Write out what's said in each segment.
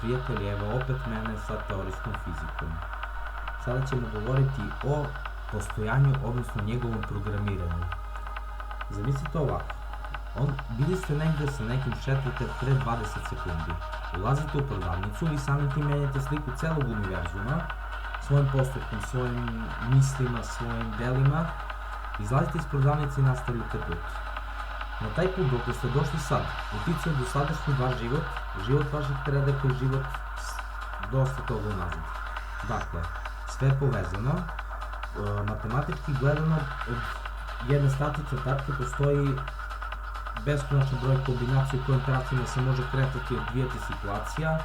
prijatelji, evo opet mene sa teorijskom fizikom. Sada ćemo govoriti o postojanju, odnosno njegovom programiranju. Zamislite ovako, bili ste negde sa nekim šetate pre 20 sekundi. Ulazite u prodavnicu i samim tim menjate sliku celog univerzuma, svojim postupkom, svojim mislima, svojim delima. Izlazite iz prodavnice i nastavljate put. Na taj put dok ste došli sad, uticao do sadašnji vaš život vaših predaka i život dosta toga unazad. Dakle, sve je povezano, matematički gledano, od jedne statične tačke postoji beskonačan broj kombinacija u kojim pravcima se može kretati i odvijati situacija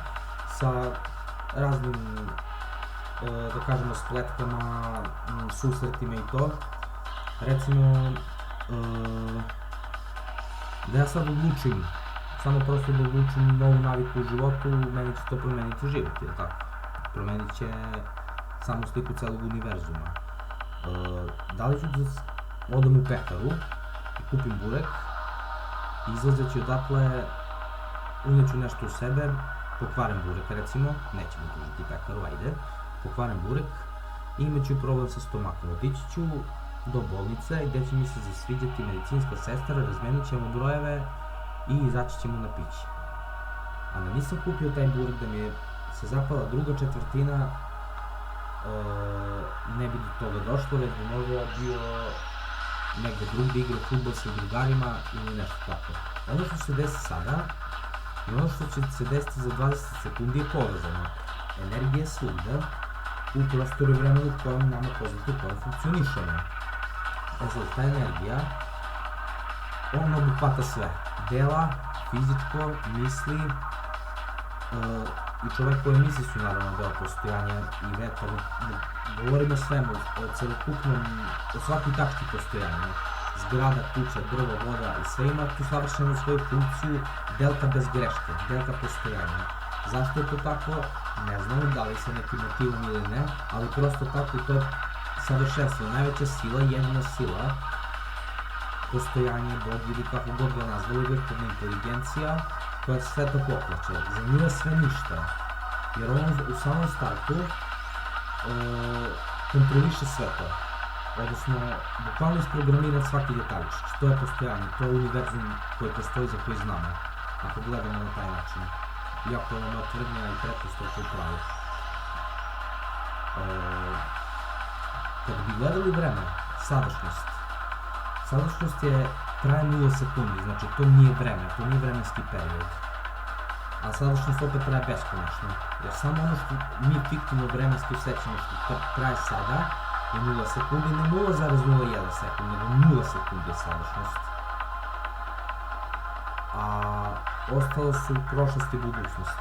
sa raznim, da kažemo, spletkama, susretima i to. Recimo, da ja sad odlučim, samo prosto da odlučim novu naviku u životu, meni će to promeniti život, je tako? Promenit će samu sliku celog univerzuma. Da li ću da odem u pekaru i kupim burek, izlazeći odatle, uneću nešto u sebe, pokvarim burek recimo, nećemo tužiti pekaru, ajde, pokvarim burek i imaću problem sa stomakom. Otići ću do bolnice gde će mi se zasviđati medicinska sestra, razmenit ćemo brojeve i izaći ćemo na piće. A da nisam kupio taj burek, da mi je se zapala druga četvrtina, ne bi do toga došlo, već bi možda bio negde drugde igrao fudbal sa drugarima ili nešto tako. Ono što se desi sada i ono što će se desiti za 20 sekundi je povezano. Energija je svugda u prostoru i vremenu u kojem nama poznato u kojem funkcionišemo. Sad, ta energija, ona obuhvata sve. Dela, fizičko, misli, i čovek koji misli su naravno deo postojanja i vetar. Govorimo o svemu, o celokupnom, o svakoj tački postojanja. Zgrada, kuća, drvo, voda i sve ima tu savršenu svoju funkciju, delta bez greške, delta postojanja. Zašto je to tako? Ne znamo, da li sa nekim motivom ili ne, ali prosto tako to je savršenstvo. Najveća sila, jedina sila, postojanje, Bog ili kako god ga nazvali, virtualna inteligencija, koja sve to pokreće. Za nju je sve ništa, jer on u samom startu kontroliše sve to. Odnosno, bukvalno isprogramira svaki detaljić. To je postojanje, to je univerzum koji postoji, za koji znamo, ako gledamo na taj način. Iako je ono tvrdnja i pretpostavka u pravu. Kad bi gledali vreme, sadašnjost je traje 0 sekundi, znači to nije vreme, to nije vremenski period. A sadašnjost opet traje beskonačno, jer samo ono što mi fiktivno vremenski sećamo što traje sada je 0 sekundi, ne 0,01 sekund, nego 0 sekundi je sadašnjost. A ostalo su prošlost i budućnost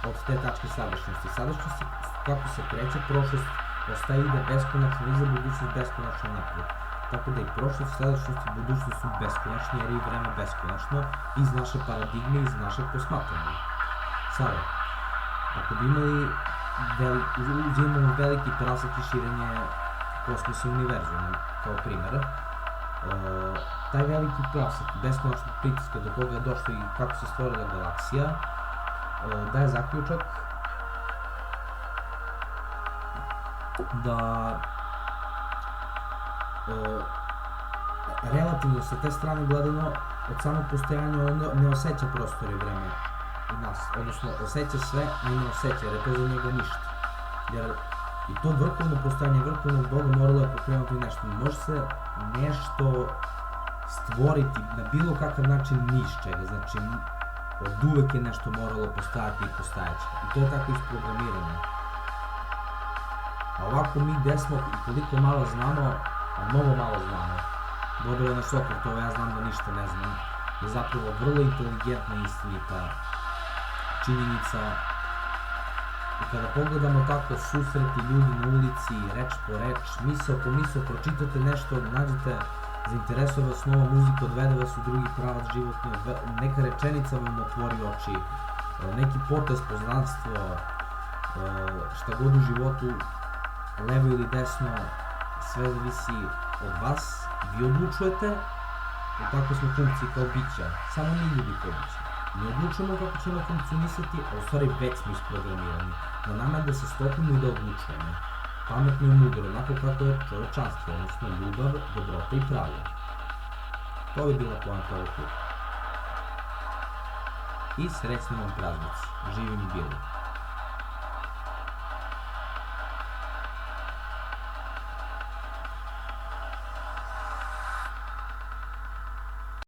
od te tačke sadašnjosti. Sadašnjost, kako se kreće, prošlost ostaje ide beskonačno iza, budućnost beskonačno napred. Tako da i prošlost, sadašnjost i budućnost su beskonačni, jer je i vreme beskonačno iz naše paradigme, iz našeg posmatranja. Sada, ako bi imali, uzimamo veliki prasek i širenje kosmosa i univerzuma, kao primer, taj veliki prasek beskonačnog pritiska do koga je došlo i kako se stvorila galaksija, daje zaključak da relativno sa te strane gledano od samog postojanja on ne osjeća prostor i vreme i nas, odnosno osjeća sve, a ne osjeća, jer je to za njega ništa. Jer i to vrhovno postojanje vrhovnog Boga moralo je pokrenuti nešto. Može se nešto stvoriti na bilo kakav način ni iz čega, znači od uvek je nešto moralo postojati i postojaće. I to je tako isprogramirano. A ovako mi gde smo i koliko malo znamo, a mnogo malo znamo, dobila na Sokratovo, ja znam da ništa ne znam, je zapravo vrlo inteligentna i istinita činjenica. I kada pogledamo tako susreti ljudi na ulici, reč po reč, misao po misao, pročitate nešto, nađete, zainteresuje vas nova muzika, odvede vas u drugi pravac životni, neka rečenica vam otvori oči, neki potez, poznanstvo, šta god u životu, levo ili desno, sve zavisi od vas, vi odlučujete, i tako smo funkciji kao bića, samo mi ljudi kao bića. Mi odlučujemo kako ćemo funkcionisati, a u stvari već smo isprogramirani. Na nama je da se stopimo i da odlučujemo. Pametno i mudro, onako kako je čovečanstvo, odnosno ljubav, dobrota i pravda. To bi bila poanta ovog puta. I srećni vam praznici. Živim i bili.